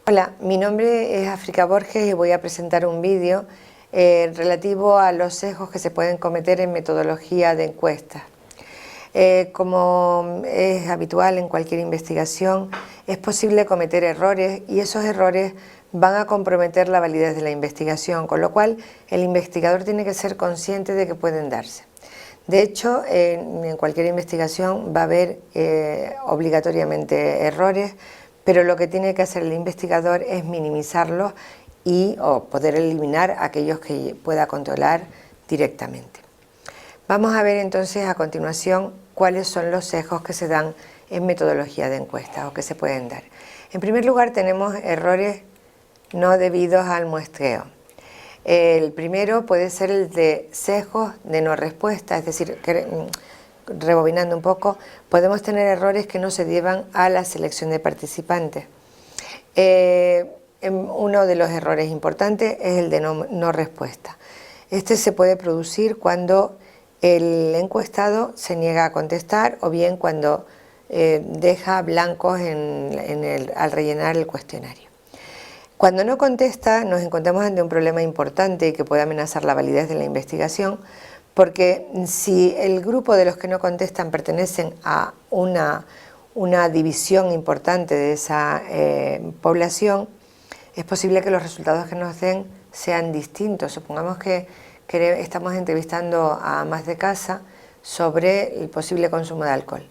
Hola, mi nombre es África Borges y voy a presentar un vídeo relativo a los sesgos que se pueden cometer en metodología de encuestas. Como es habitual en cualquier investigación, es posible cometer errores y esos errores van a comprometer la validez de la investigación, con lo cual el investigador tiene que ser consciente de que pueden darse. De hecho, en cualquier investigación va a haber obligatoriamente errores, pero lo que tiene que hacer el investigador es minimizarlos o poder eliminar aquellos que pueda controlar directamente. Vamos a ver entonces a continuación cuáles son los sesgos que se dan en metodología de encuestas o que se pueden dar. En primer lugar, tenemos errores no debidos al muestreo. El primero puede ser el de sesgos de no respuesta, es decir, rebobinando un poco, podemos tener errores que no se llevan a la selección de participantes. Uno de los errores importantes es el de no respuesta. Este se puede producir cuando el encuestado se niega a contestar o bien cuando deja blancos al rellenar el cuestionario. Cuando no contesta, nos encontramos ante un problema importante que puede amenazar la validez de la investigación, porque si el grupo de los que no contestan pertenecen a una división importante de esa población, es posible que los resultados que nos den sean distintos. Supongamos que estamos entrevistando a amas de casa sobre el posible consumo de alcohol.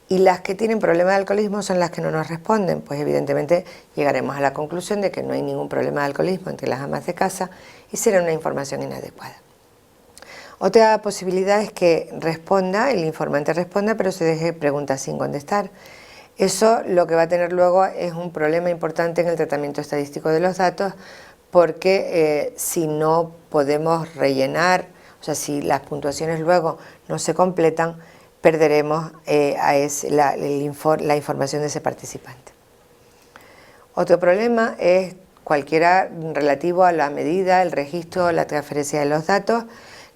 Y las que tienen problema de alcoholismo son las que no nos responden, pues evidentemente llegaremos a la conclusión de que no hay ningún problema de alcoholismo entre las amas de casa y será una información inadecuada. Otra posibilidad es que el informante responda, pero se deje preguntas sin contestar. Eso lo que va a tener luego es un problema importante en el tratamiento estadístico de los datos, porque si no podemos rellenar, o sea, si las puntuaciones luego no se completan, perderemos la información de ese participante. Otro problema es cualquiera relativo a la medida, el registro o la transferencia de los datos,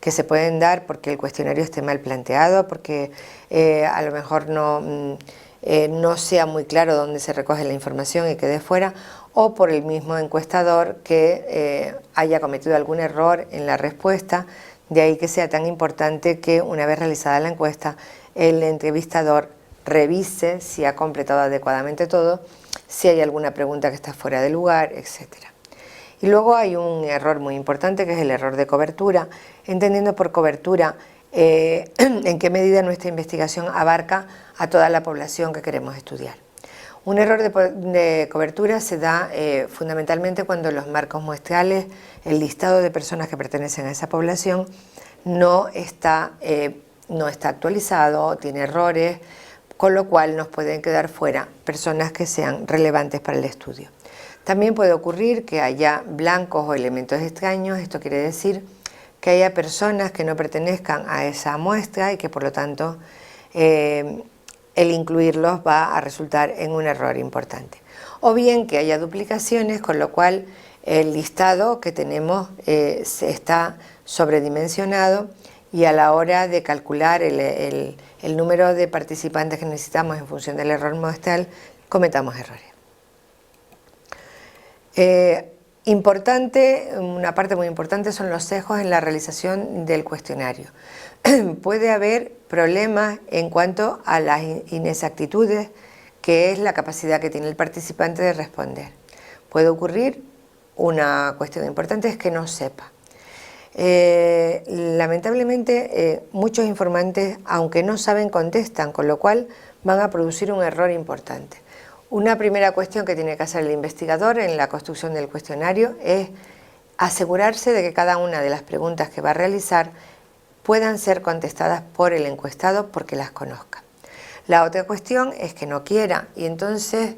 que se pueden dar porque el cuestionario esté mal planteado, porque a lo mejor no sea muy claro dónde se recoge la información y quede fuera, o por el mismo encuestador que haya cometido algún error en la respuesta. De ahí que sea tan importante que una vez realizada la encuesta, el entrevistador revise si ha completado adecuadamente todo, si hay alguna pregunta que está fuera de lugar, etc. Y luego hay un error muy importante que es el error de cobertura, entendiendo por cobertura en qué medida nuestra investigación abarca a toda la población que queremos estudiar. Un error de cobertura se da fundamentalmente cuando los marcos muestrales, el listado de personas que pertenecen a esa población, no está actualizado, tiene errores, con lo cual nos pueden quedar fuera personas que sean relevantes para el estudio. También puede ocurrir que haya blancos o elementos extraños, esto quiere decir que haya personas que no pertenezcan a esa muestra y que por lo tanto el incluirlos va a resultar en un error importante. O bien que haya duplicaciones, con lo cual el listado que tenemos está sobredimensionado y a la hora de calcular el número de participantes que necesitamos en función del error muestral, cometamos errores. Una parte muy importante son los sesgos en la realización del cuestionario. Puede haber problemas en cuanto a las inexactitudes, que es la capacidad que tiene el participante de responder. Puede ocurrir, una cuestión importante es que no sepa. Lamentablemente muchos informantes, aunque no saben, contestan, con lo cual van a producir un error importante. Una primera cuestión que tiene que hacer el investigador en la construcción del cuestionario es asegurarse de que cada una de las preguntas que va a realizar puedan ser contestadas por el encuestado porque las conozca. La otra cuestión es que no quiera, y entonces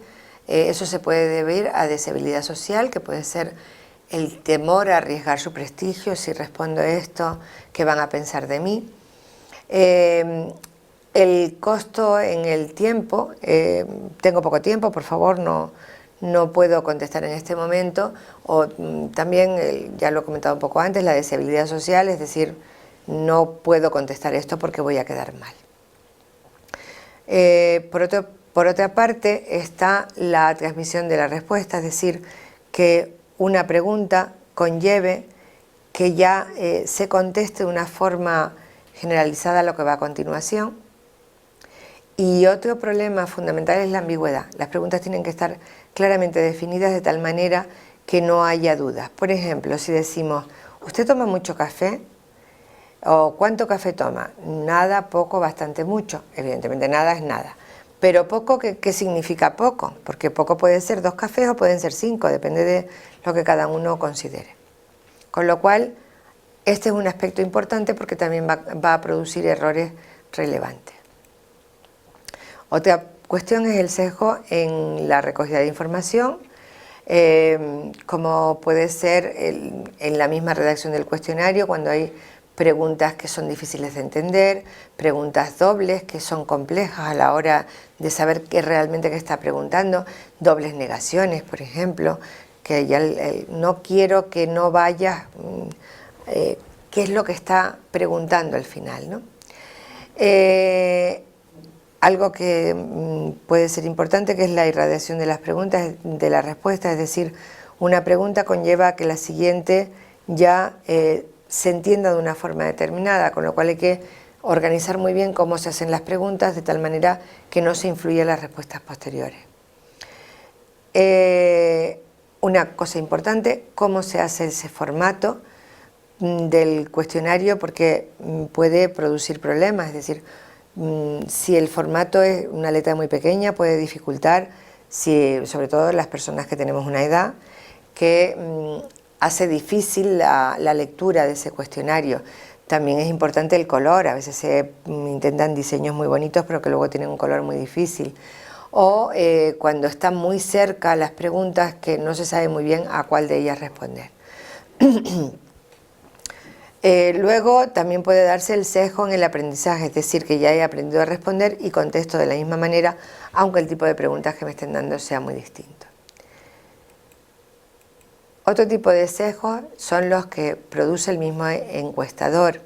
eso se puede deber a deshabilidad social, que puede ser el temor a arriesgar su prestigio. Si respondo esto, ¿qué van a pensar de mí? El costo en el tiempo, tengo poco tiempo, por favor, no puedo contestar en este momento. O también, ya lo he comentado un poco antes, la deshabilidad social, es decir, no puedo contestar esto porque voy a quedar mal. Por otra Por otra parte está la transmisión de la respuesta, es decir, que una pregunta conlleve que ya se conteste de una forma generalizada lo que va a continuación. Y otro problema fundamental es la ambigüedad. Las preguntas tienen que estar claramente definidas de tal manera que no haya dudas. Por ejemplo, si decimos, ¿usted toma mucho café? ¿O cuánto café toma? Nada, poco, bastante, mucho. Evidentemente nada es nada. Pero poco, ¿qué significa poco? Porque poco puede ser 2 cafés o pueden ser 5, depende de lo que cada uno considere. Con lo cual, este es un aspecto importante porque también va a producir errores relevantes. Otra cuestión es el sesgo en la recogida de información, como puede ser en la misma redacción del cuestionario, cuando hay preguntas que son difíciles de entender, preguntas dobles que son complejas a la hora de saber qué realmente que está preguntando, dobles negaciones, por ejemplo, que ya no quiero que no vayas, qué es lo que está preguntando al final, ¿no? Algo que puede ser importante, que es la irradiación de las preguntas, de la respuesta, es decir, una pregunta conlleva a que la siguiente ya se entienda de una forma determinada, con lo cual hay que organizar muy bien cómo se hacen las preguntas de tal manera que no se influya en las respuestas posteriores. Una cosa importante, cómo se hace ese formato del cuestionario, porque puede producir problemas, es decir, si el formato es una letra muy pequeña puede dificultar, sobre todo las personas que tenemos una edad, que hace difícil la lectura de ese cuestionario. También es importante el color, a veces se intentan diseños muy bonitos pero que luego tienen un color muy difícil. O cuando están muy cerca las preguntas que no se sabe muy bien a cuál de ellas responder. Luego también puede darse el sesgo en el aprendizaje, es decir, que ya he aprendido a responder y contesto de la misma manera, aunque el tipo de preguntas que me estén dando sea muy distinto. Otro tipo de sesgos son los que produce el mismo encuestador,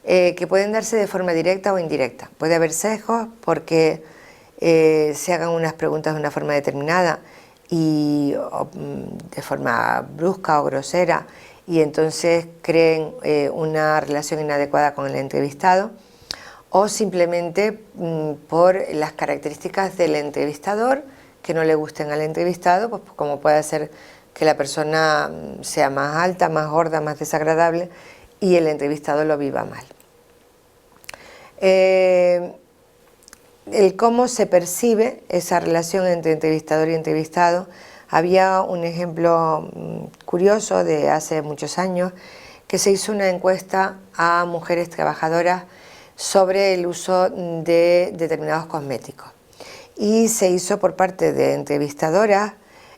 que pueden darse de forma directa o indirecta. Puede haber sesgos porque se hagan unas preguntas de una forma determinada y de forma brusca o grosera, y entonces creen una relación inadecuada con el entrevistado, o simplemente por las características del entrevistador que no le gusten al entrevistado, pues como puede ser que la persona sea más alta, más gorda, más desagradable y el entrevistado lo viva mal. El cómo se percibe esa relación entre entrevistador y entrevistado. Había un ejemplo curioso de hace muchos años que se hizo una encuesta a mujeres trabajadoras sobre el uso de determinados cosméticos y se hizo por parte de entrevistadoras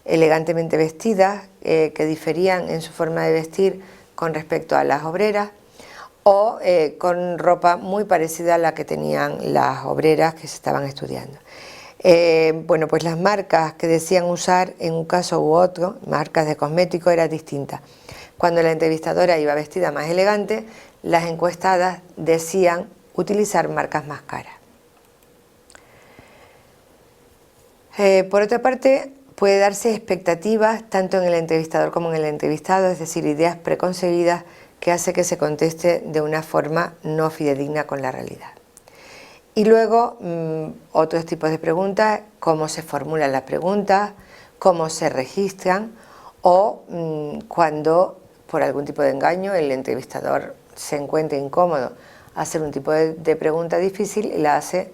elegantemente vestidas que diferían en su forma de vestir con respecto a las obreras, o con ropa muy parecida a la que tenían las obreras que se estaban estudiando. Bueno, pues las marcas que decían usar en un caso u otro, marcas de cosméticos, eran distintas. Cuando la entrevistadora iba vestida más elegante, las encuestadas decían utilizar marcas más caras. Por otra parte, puede darse expectativas tanto en el entrevistador como en el entrevistado, es decir, ideas preconcebidas que hace que se conteste de una forma no fidedigna con la realidad. Y luego otros tipos de preguntas, cómo se formulan las preguntas, cómo se registran, o cuando por algún tipo de engaño el entrevistador se encuentra incómodo a hacer un tipo de pregunta difícil y la hace,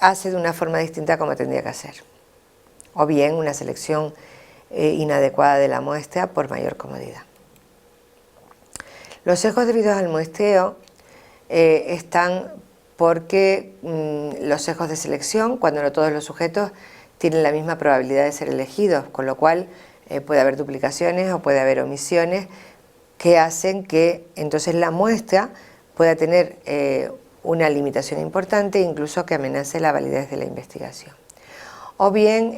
hace de una forma distinta como tendría que hacer. O bien una selección inadecuada de la muestra por mayor comodidad. Los sesgos debidos al muestreo están porque los sesgos de selección, cuando no todos los sujetos tienen la misma probabilidad de ser elegidos, con lo cual puede haber duplicaciones o puede haber omisiones que hacen que entonces la muestra pueda tener una limitación importante, incluso que amenace la validez de la investigación. O bien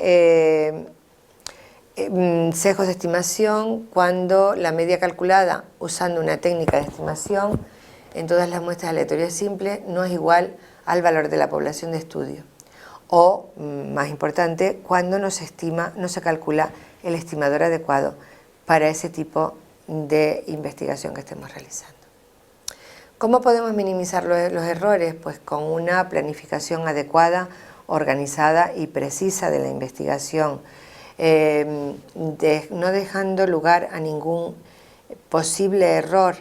sesgos de estimación, cuando la media calculada usando una técnica de estimación en todas las muestras aleatorias simples no es igual al valor de la población de estudio. O, más importante, cuando no se calcula el estimador adecuado para ese tipo de investigación que estemos realizando. ¿Cómo podemos minimizar los errores? Pues con una planificación adecuada, organizada y precisa de la investigación, no dejando lugar a ningún posible error.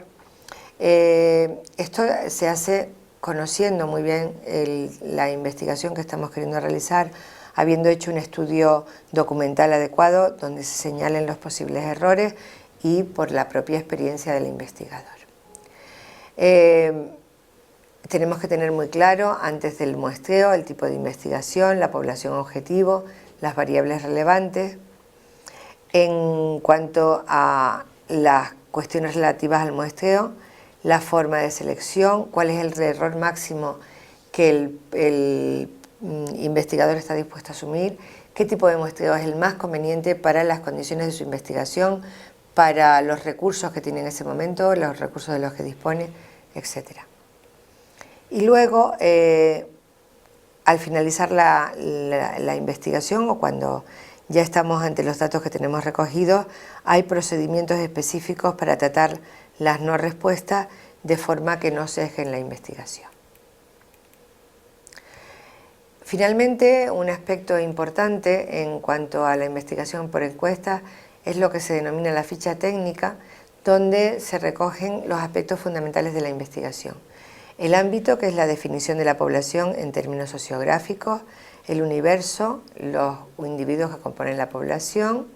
Esto se hace conociendo muy bien la investigación que estamos queriendo realizar, habiendo hecho un estudio documental adecuado donde se señalen los posibles errores y por la propia experiencia del investigador. Tenemos que tener muy claro antes del muestreo el tipo de investigación, la población objetivo, las variables relevantes. En cuanto a las cuestiones relativas al muestreo, la forma de selección, cuál es el error máximo que el investigador está dispuesto a asumir, qué tipo de muestreo es el más conveniente para las condiciones de su investigación, para los recursos que tiene en ese momento, los recursos de los que dispone, etc. Y luego, al finalizar la investigación o cuando ya estamos ante los datos que tenemos recogidos, hay procedimientos específicos para tratar las no respuestas de forma que no sesguen la investigación. Finalmente, un aspecto importante en cuanto a la investigación por encuestas es lo que se denomina la ficha técnica, donde se recogen los aspectos fundamentales de la investigación. El ámbito, que es la definición de la población en términos sociográficos, el universo, los individuos que componen la población,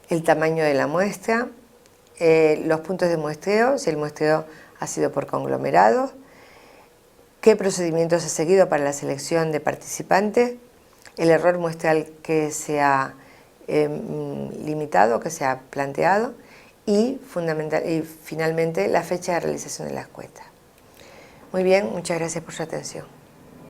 el tamaño de la muestra, los puntos de muestreo, si el muestreo ha sido por conglomerados, qué procedimientos se ha seguido para la selección de participantes, el error muestral que se ha limitado, que se ha planteado y finalmente la fecha de realización de las encuestas. Muy bien, muchas gracias por su atención.